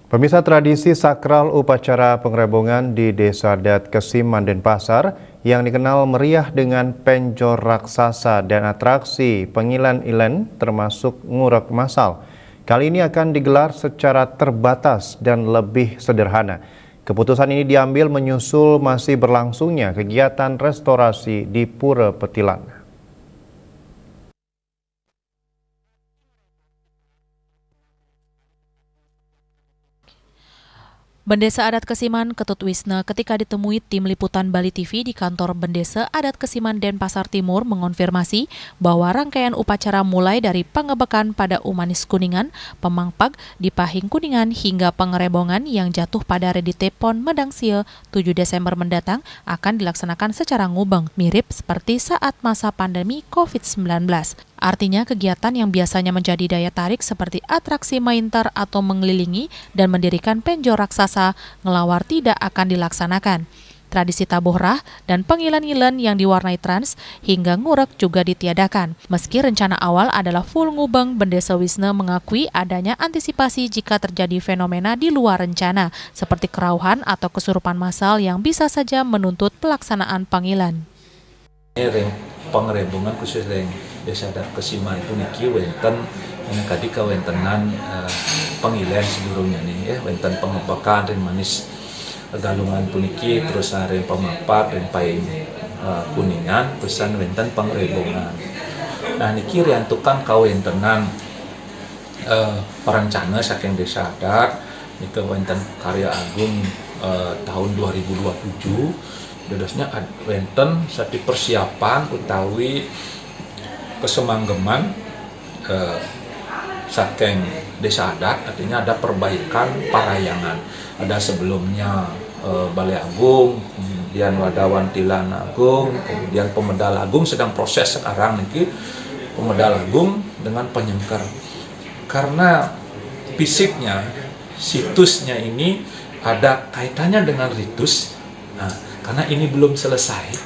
Pemirsa, tradisi sakral upacara pengerebongan di Desa Adat Kesiman Denpasar yang dikenal meriah dengan penjor raksasa dan atraksi pengilen-ilen termasuk ngurek masal. Kali ini akan digelar secara terbatas dan lebih sederhana. Keputusan ini diambil menyusul masih berlangsungnya kegiatan restorasi di Pura Petilan. Bendesa Adat Kesiman Ketut Wisna ketika ditemui tim liputan Bali TV di kantor Bendesa Adat Kesiman Denpasar Timur mengonfirmasi bahwa rangkaian upacara mulai dari pengebekan pada Umanis Kuningan, Pemangpag di Pahing Kuningan hingga pengerebongan yang jatuh pada Redite Pon Medang Sia 7 Desember mendatang akan dilaksanakan secara ngubeng, mirip seperti saat masa pandemi COVID-19. Artinya kegiatan yang biasanya menjadi daya tarik seperti atraksi mainter atau mengelilingi dan mendirikan penjor raksasa ngelawar tidak akan dilaksanakan. Tradisi tabohrah dan pengilen-ilen yang diwarnai trans hingga ngurek juga ditiadakan. Meski rencana awal adalah full ngubeng, Bendesa Wisna mengakui adanya antisipasi jika terjadi fenomena di luar rencana, seperti kerauhan atau kesurupan massal yang bisa saja menuntut pelaksanaan pengilen. Pengerebongan khusus yang Desa Adat Kesiman puniki wenten kadi kawentenan pengilen sebelumnya nih ya, wenten pengebekan ren manis galungan puniki terus ren pemapat ren Pahing Kuningan pesan wenten pengerebongan. Nah niki riantukan kawentenan perencana saking Desa Adat nika wenten karya agung tahun 2027. Dadosnya wenten sati persiapan utawi kesemanggeman saking Desa Adat, artinya ada perbaikan parayangan. Ada sebelumnya Balai Agung, kemudian Wadawan Tilan Agung, kemudian Pemedal Agung sedang proses sekarang niki Pemedal Agung dengan penyengker. Karena fisiknya, situsnya ini ada kaitannya dengan ritus. Nah, karena ini belum selesai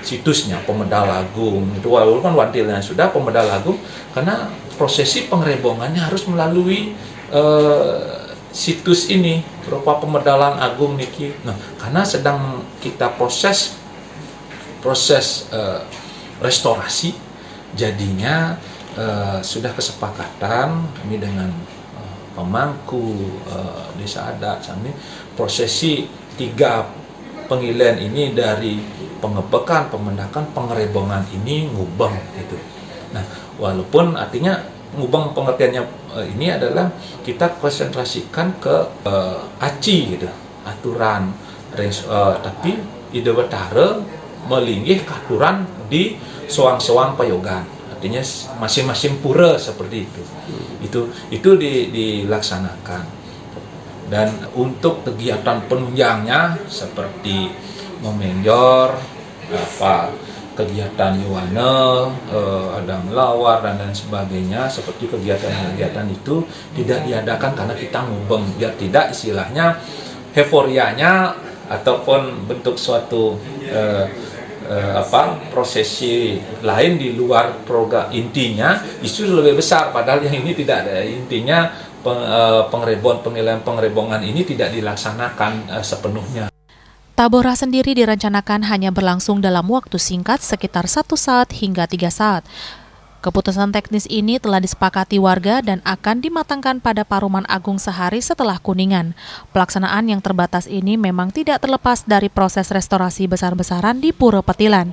situsnya Pemedal Agung itu walaupun wantilnya sudah Pemedal Agung, karena prosesi pengerebongannya harus melalui situs ini berupa Pemedalan Agung niki. Nah, karena sedang kita proses restorasi, jadinya sudah kesepakatan kami dengan pemangku Desa Adat ini prosesi 3 pengilen ini dari pengebekan, pemendakan, pengerebongan ini ngubeng gitu. Nah, walaupun artinya ngubeng pengertiannya ini adalah kita konsentrasikan ke aci gitu, aturan tapi ide betara melinggih ke aturan di soang-soang payogan. Artinya masing-masing pura seperti itu. Itu dilaksanakan. Dan untuk kegiatan penunjangnya seperti memenjor, kegiatan yuwana, ada melawar dan lain sebagainya, seperti kegiatan-kegiatan itu tidak diadakan karena kita ngubeng, biar tidak istilahnya euforianya ataupun bentuk suatu prosesi lain di luar program intinya isu lebih besar, padahal yang ini tidak ada intinya. Pengerebongan ini tidak dilaksanakan sepenuhnya. Tabohrah sendiri direncanakan hanya berlangsung dalam waktu singkat sekitar 1 saat hingga 3 saat. Keputusan teknis ini telah disepakati warga dan akan dimatangkan pada Paruman Agung sehari setelah Kuningan. Pelaksanaan yang terbatas ini memang tidak terlepas dari proses restorasi besar-besaran di Pura Petilan.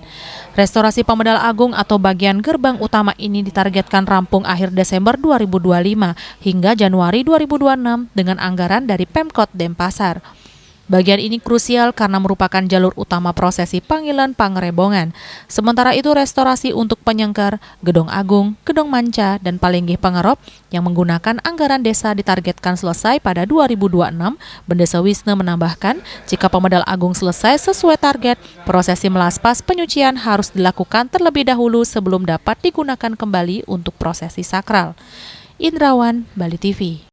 Restorasi Pemedal Agung atau bagian gerbang utama ini ditargetkan rampung akhir Desember 2025 hingga Januari 2026 dengan anggaran dari Pemkot Denpasar. Bagian ini krusial karena merupakan jalur utama prosesi panggilan pengerebongan. Sementara itu restorasi untuk penyengker, Gedong Agung, Gedong Manca, dan Palinggih Pangerop yang menggunakan anggaran desa ditargetkan selesai pada 2026. Bendesa Wisna menambahkan, jika Pemedal Agung selesai sesuai target, prosesi melaspas penyucian harus dilakukan terlebih dahulu sebelum dapat digunakan kembali untuk prosesi sakral. Indrawan, Bali TV.